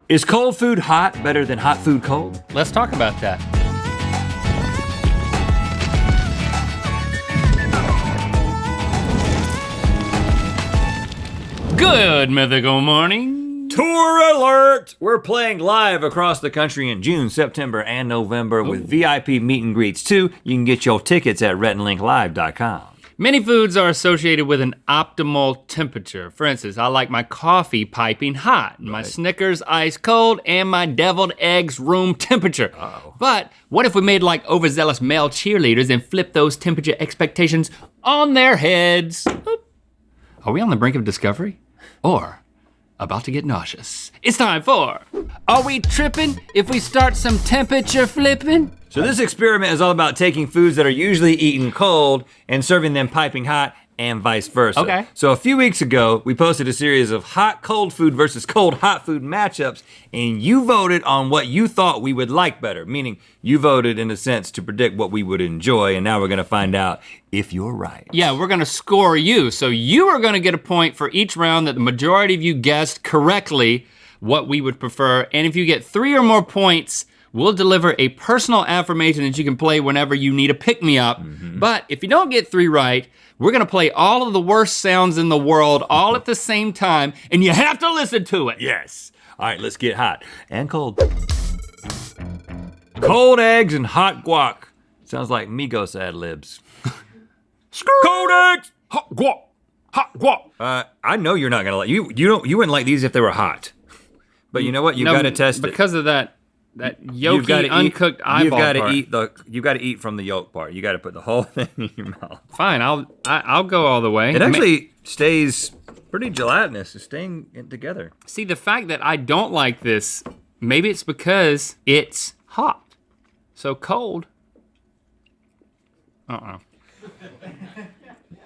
Is cold food hot better than hot food cold? Let's talk about that. Good mythical morning. Tour alert! We're playing live across the country in June, September, and November with VIP meet and greets too. You can get your tickets at rhettandlinklive.com. Many foods are associated with an optimal temperature. For instance, I like my coffee piping hot, my Snickers ice cold, and my deviled eggs room temperature. But what if we made like overzealous male cheerleaders and flipped those temperature expectations on their heads? Are we on the brink of discovery? Or about to get nauseous? It's time for, are we tripping if we start some temperature flipping? So this experiment is all about taking foods that are usually eaten cold and serving them piping hot and vice versa. Okay. So a few weeks ago, we posted a series of hot cold food versus cold hot food matchups, and you voted on what you thought we would like better, meaning you voted in a sense to predict what we would enjoy, and now we're gonna find out if you're right. Yeah, we're gonna score you. So you are gonna get a point for each round that the majority of you guessed correctly what we would prefer, and if you get 3 or more points, we'll deliver a personal affirmation that you can play whenever you need a pick-me-up. But if you don't get 3 right, we're gonna play all of the worst sounds in the world all at the same time, and you have to listen to it. Yes. All right, let's get hot and cold. Cold eggs and hot guac. Sounds like Migos ad-libs. Cold eggs, hot guac, hot guac. I know you're not gonna like, you wouldn't like these if they were hot. But you know what, you gotta test it. Because of that yolky, uncooked eyeball You gotta eat from the yolk part. You gotta put the whole thing in your mouth. Fine, I'll go all the way. It actually stays pretty gelatinous. It's staying together. See, the fact that I don't like this, maybe it's because it's hot. So cold.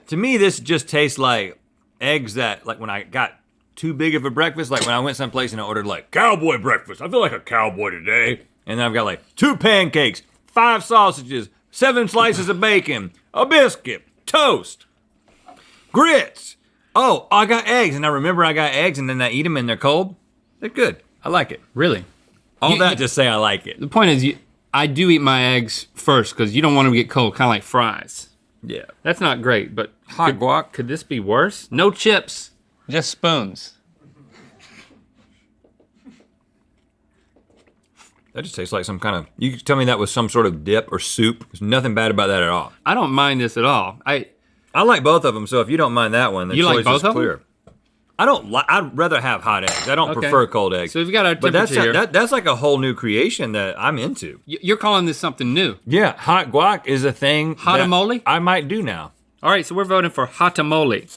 To me, this just tastes like eggs that, like when I got too big of a breakfast, like when I went someplace and I ordered like cowboy breakfast. I feel like a cowboy today. And then I've got like 2 pancakes, 5 sausages, 7 slices of bacon, a biscuit, toast, grits. Oh, I got eggs, and I remember I got eggs, and then I eat them and they're cold. They're good. I like it. Really? All that to say I like it. The point is, I do eat my eggs first because you don't want them to get cold, kind of like fries. Yeah. That's not great, but Hot guac. Could this be worse? No chips, just spoons. That just tastes like some kind of, you could tell me that was some sort of dip or soup. There's nothing bad about that at all. I don't mind this at all. I like both of them, so if you don't mind that one, the You like choice both is of clear. I'd rather have hot eggs. I don't prefer cold eggs. So we've got our temperature here. That's like a whole new creation that I'm into. You're calling this something new. Yeah, hot guac is a thing Hotamole? I might do now. All right, so we're voting for hotamole.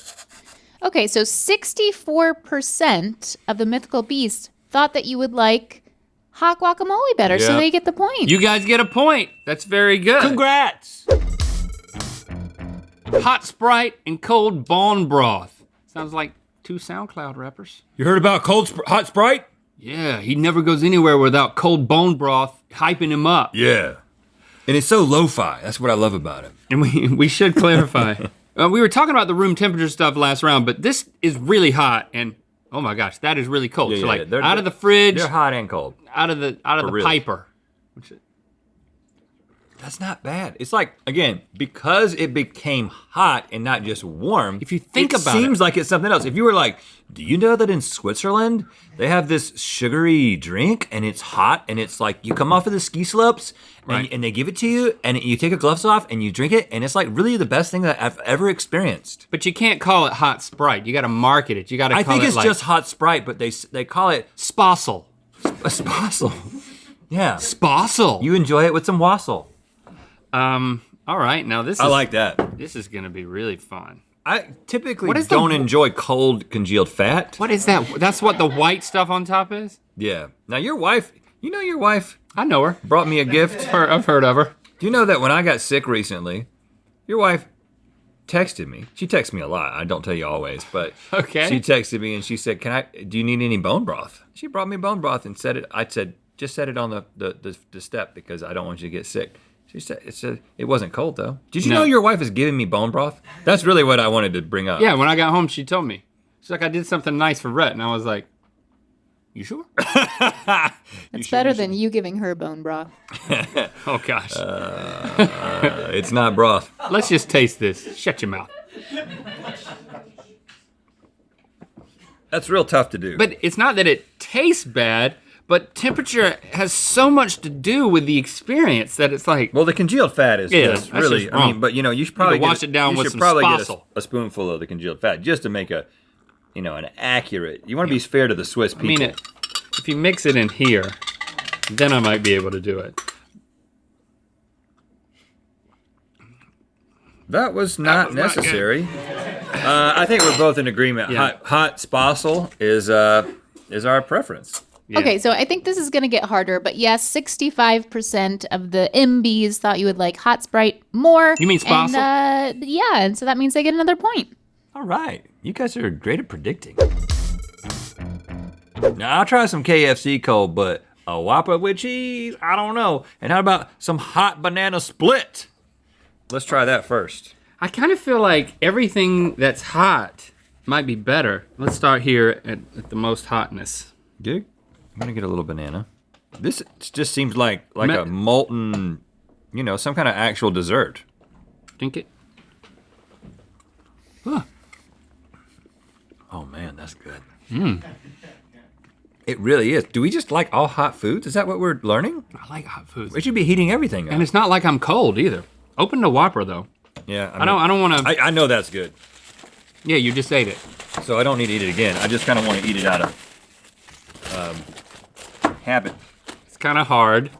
Okay, so 64% of the mythical beasts thought that you would like hot guacamole better, so Yeah. they get the point. You guys get a point. That's very good. Congrats! Hot Sprite and cold bone broth. Sounds like 2 SoundCloud rappers. You heard about hot Sprite? Yeah, he never goes anywhere without cold bone broth hyping him up. Yeah. And it's so lo-fi. That's what I love about it. And we should clarify. We were talking about the room temperature stuff last round, but this is really hot, and oh my gosh, that is really cold. Yeah, so yeah, like they're- out of the fridge, They're hot and cold. out of the real. piper. That's not bad. It's like, again, because it became hot and not just warm. If you think about it. It seems like it's something else. If you were like, do you know that in Switzerland, they have this sugary drink and it's hot and it's like, you come off of the ski slopes Right. and they give it to you and you take your gloves off and you drink it and it's like really the best thing that I've ever experienced. But you can't call it hot Sprite. You got to market it. You got to call it I think it's like just hot Sprite, but they call it Spossel. a spossel. Yeah. Spossel. You enjoy it with some wassail. All right, now this I like that. This is gonna be really fun. I typically What is don't enjoy cold congealed fat. What is that? That's what the white stuff on top is? Yeah. Now your wife, your wife I know her. brought me a gift. I've heard of her. Do you know that when I got sick recently, your wife texted me. She texts me a lot. I don't tell you always, but Okay. she texted me and she said, do you need any bone broth? She brought me bone broth and said it. I said, just set it on the step because I don't want you to get sick. She said it wasn't cold though. Did you No. know your wife is giving me bone broth? That's really what I wanted to bring up. Yeah, when I got home, she told me. She's like, I did something nice for Rhett, and I was like, You sure? It's better than you giving her bone broth. Oh gosh. It's not broth. Let's just taste this. Shut your mouth. That's real tough to do. But it's not that it tastes bad, but temperature has so much to do with the experience that it's like. Well, the congealed fat is Yeah, just that's really. just I mean, wrong. but you should probably wash it down you with should some probably get Spassel. a spoonful of the congealed fat just to make a, an accurate. You want to be fair to the Swiss I people. mean, if you mix it in here, then I might be able to do it. That was not was not necessary. I think we're both in agreement. Yeah. Hot Spassel is our preference. Yeah. Okay, so I think this is going to get harder, but yes, 65% of the MBs thought you would like hot Sprite more. You mean Spassel? And, yeah, and so that means they get another point. All right, you guys are great at predicting. Now I'll try some KFC cold, but a Whopper with cheese, I don't know. And how about some hot banana split? Let's try that first. I kind of feel like everything that's hot might be better. Let's start here at the most hotness. Dig. I'm gonna get a little banana. This just seems like Me- a molten, some kind of actual dessert. Drink it. Oh man, that's good. It really is. Do we just like all hot foods? Is that what we're learning? I like hot foods. We should be heating everything up. And it's not like I'm cold either. Open the Whopper though. Yeah, I don't want to. I know that's good, Yeah, you just ate it. so I don't need to eat it again. I just kind of want to eat it out of habit. It's kind of hard.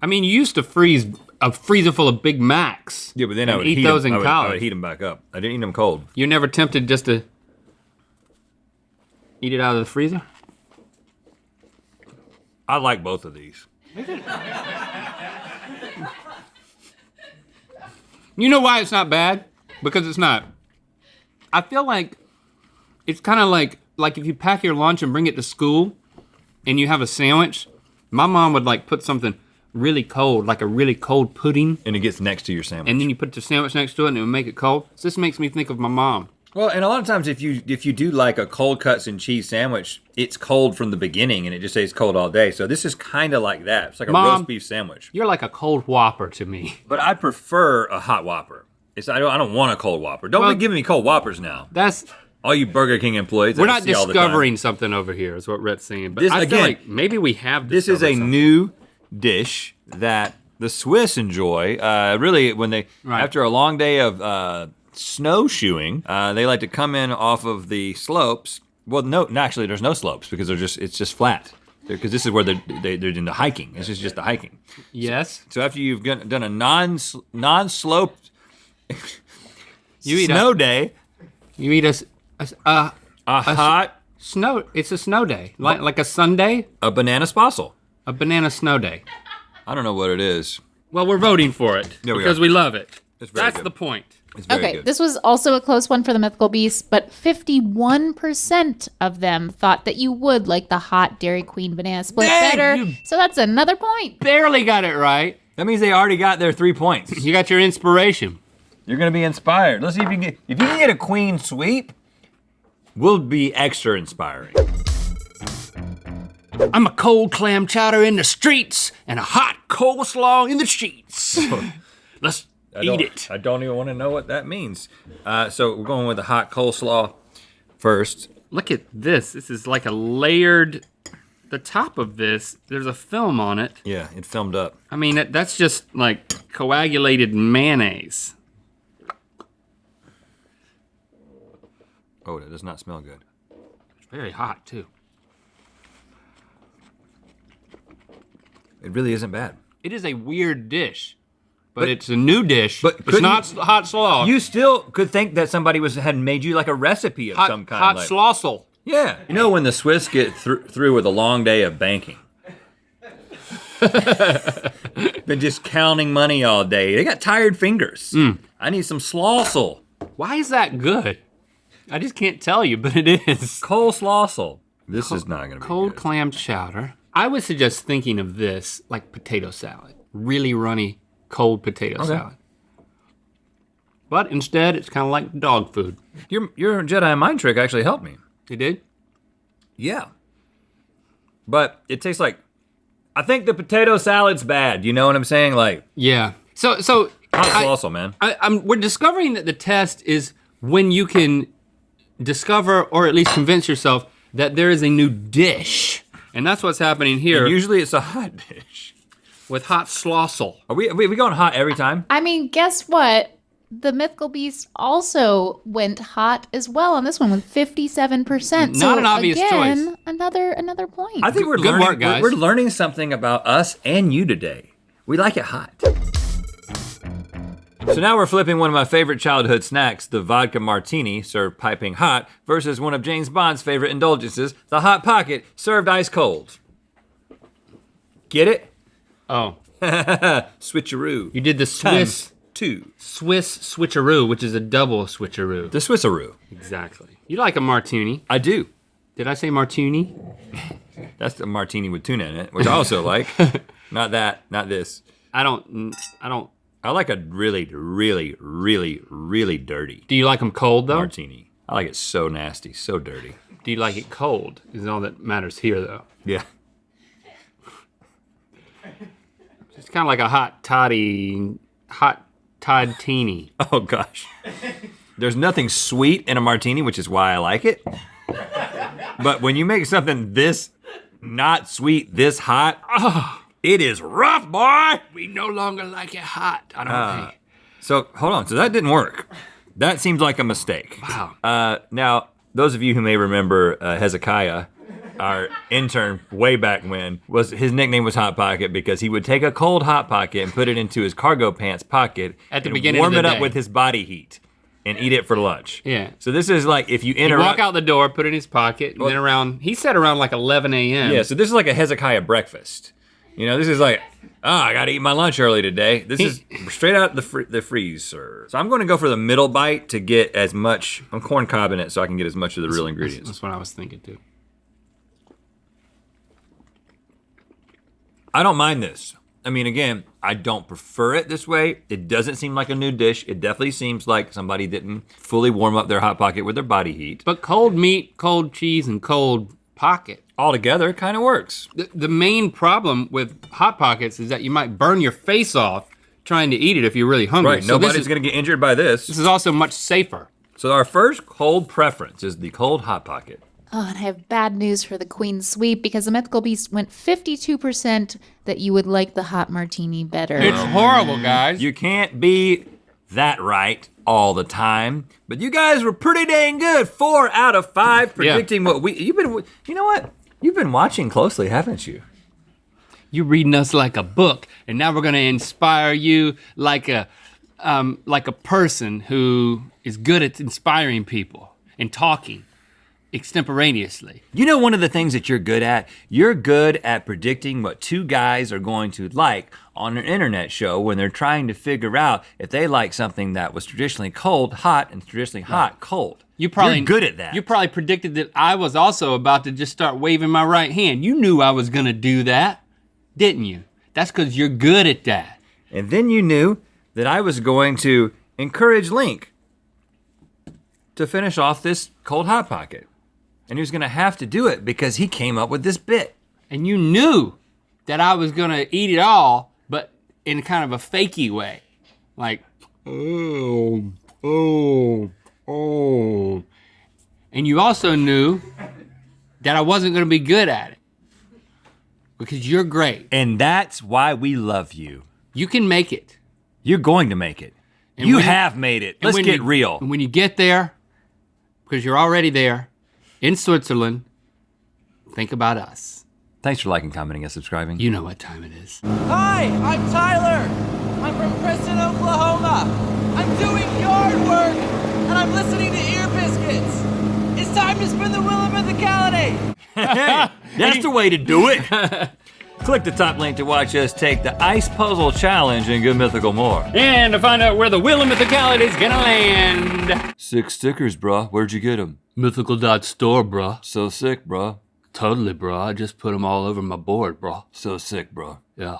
I mean, you used to freeze a freezer full of Big Macs. Yeah, but then I and would eat heat those them. in I college. would heat them back up. I didn't eat them cold. You're never tempted just to eat it out of the freezer? I like both of these. You know why it's not bad? Because it's not. I feel like it's kind of like if you pack your lunch and bring it to school and you have a sandwich, my mom would like put something really cold, like a really cold pudding, And it gets next to your sandwich. and then you put the sandwich next to it and it would make it cold. So this makes me think of my mom. Well, and a lot of times if you do like a cold cuts and cheese sandwich, it's cold from the beginning and it just stays cold all day. So this is kind of like that. It's like a Mom, roast beef sandwich. You're like a cold Whopper to me. But I prefer a hot Whopper. I don't want a cold Whopper. Don't Well, be giving me cold Whoppers now. That's All you Burger King employees. that we're I not see all the time. discovering something over here, is what Rhett's saying. But This- I feel again, like maybe we have. This is a discovered something. new dish that the Swiss enjoy. Really, when they Right. after a long day of snowshoeing, they like to come in off of the slopes. Well, no, actually, there's no slopes because it's just flat. Because this is where they're into hiking. This is just the hiking. Yes. So after you've done a non-sloped You eat snow day, You eat a hot snow. It's a snow day, like a Sunday, a banana spassel. a banana snow day. I don't know what it is. Well, we're voting for it There we because are. we love it. It's very That's good. the point. It's very Okay, good. this was also a close one for the Mythical Beast, but 51% of them thought that you would like the hot Dairy Queen banana split Dang, better. you- So that's another point. Barely got it right. That means they already got their 3 points. You got your inspiration. You're gonna be inspired. Let's see if you can get a queen sweep. We'll be extra inspiring. I'm a cold clam chowder in the streets and a hot coleslaw in the sheets. Let's eat it. I don't even want to know what that means. So we're going with the hot coleslaw first. Look at this. This is like a layered. The top of this, there's a film on it. Yeah, it filmed up. I mean, that's just like coagulated mayonnaise. Oh, that does not smell good. It's very hot too. It really isn't bad. It is a weird dish, but it's a new dish. but it's couldn't- not hot slaw. You still could think that somebody had made you like a recipe of hot, some kind. hot like, slossel. Yeah. You know when the Swiss get through with a long day of banking. Been just counting money all day. They got tired fingers. I need some slossel. Why is that good? I just can't tell you, but it is. Coleslaw. This is not gonna be Cold good. clam chowder. I would suggest thinking of this like potato salad. Really runny, cold potato salad. But instead, it's kind of like dog food. Your Jedi mind trick actually helped me. It did? Yeah. But it tastes like, I think the potato salad's bad. You know what I'm saying? Like, Yeah. So hot salsa, man. we're discovering that the test is when you can discover or at least convince yourself that there is a new dish. And that's what's happening here And usually it's a hot dish. with hot slossel. Are we going hot every time? I mean, guess what? The Mythical Beast also went hot as well on this one with 57%. Not an obvious choice. Another point. I think we're Good learning, work, guys. We're learning something about us and you today. We like it hot. So now we're flipping one of my favorite childhood snacks, the vodka martini, served piping hot, versus one of James Bond's favorite indulgences, the Hot Pocket, served ice cold. Get it? Oh, Switcheroo. you did the Times two. Swiss switcheroo, which is a double switcheroo. The Swissaroo. Exactly. You like a martini. I do. Did I say martini? That's the martini with tuna in it, which I also like. Not that, not this. I don't. I like a really, really, really, really dirty Do you like them cold though? martini. I like it so nasty, so dirty. Do you like it cold? Is all that matters here though. Yeah. It's kind of like a hot Todd-teeny. Oh gosh. There's nothing sweet in a martini, which is why I like it. But when you make something this not sweet, this hot, it is rough, boy. We no longer like it hot. I don't think. So hold on, so that didn't work. That seems like a mistake. Wow. Now, those of you who may remember Hezekiah, our intern way back when, his nickname was Hot Pocket because he would take a cold Hot Pocket and put it into his cargo pants pocket At the and beginning warm of the it up day. with his body heat and eat it for lunch. Yeah. So this is like if you He'd interrupt. walk out the door, put it in his pocket, and then he said around like 11 a.m. Yeah, so this is like a Hezekiah breakfast. You know, this is like, I gotta eat my lunch early today. This is straight out the freezer. So I'm gonna go for the middle bite to get as much, I'm corn cobbing it so I can get as much of the real ingredients. That's what I was thinking too. I don't mind this. I mean, again, I don't prefer it this way. It doesn't seem like a new dish. It definitely seems like somebody didn't fully warm up their Hot Pocket with their body heat. But cold meat, cold cheese, and cold pocket. All together, kind of works. The main problem with Hot Pockets is that you might burn your face off trying to eat it if you're really hungry. Right, So nobody's gonna get injured by this. This is also much safer. So our first cold preference is the cold Hot Pocket. Oh, and I have bad news for the Queen Sweep because the Mythical Beast went 52% that you would like the hot martini better. It's horrible, guys. You can't be that right all the time, but you guys were pretty dang good. 4 out of 5 predicting what you know what? You've been watching closely, haven't you? You reading us like a book, and now we're gonna inspire you like a person who is good at inspiring people and talking extemporaneously. You know one of the things that you're good at? You're good at predicting what two guys are going to like on an internet show when they're trying to figure out if they like something that was traditionally cold, hot, and traditionally hot, cold. You're good at that. You probably predicted that I was also about to just start waving my right hand. You knew I was gonna do that, didn't you? That's because you're good at that. And then you knew that I was going to encourage Link to finish off this cold Hot Pocket. And he was gonna have to do it because he came up with this bit. And you knew that I was gonna eat it all, but in kind of a fakey way. Like, oh. And you also knew that I wasn't gonna be good at it. Because you're great. And that's why we love you. You can make it. You're going to make it. And You when have made it. and Let's when get you- real. And when you get there, because you're already there, in Switzerland, think about us. Thanks for liking, commenting, and subscribing. You know what time it is. Hi, I'm Tyler. I'm from Preston, Oklahoma. I'm doing yard work, and I'm listening to Ear Biscuits. It's time to spin the wheel of mythicality. Hey, that's the way to do it. Click the top link to watch us take the Ice Puzzle Challenge and get mythical more. And to find out where the wheel of mythicality is gonna land. 6 stickers, bruh. Where'd you get them? Mythical.store, bruh. So sick, bruh. Totally, bruh. I just put them all over my board, bruh. So sick, bruh. Yeah.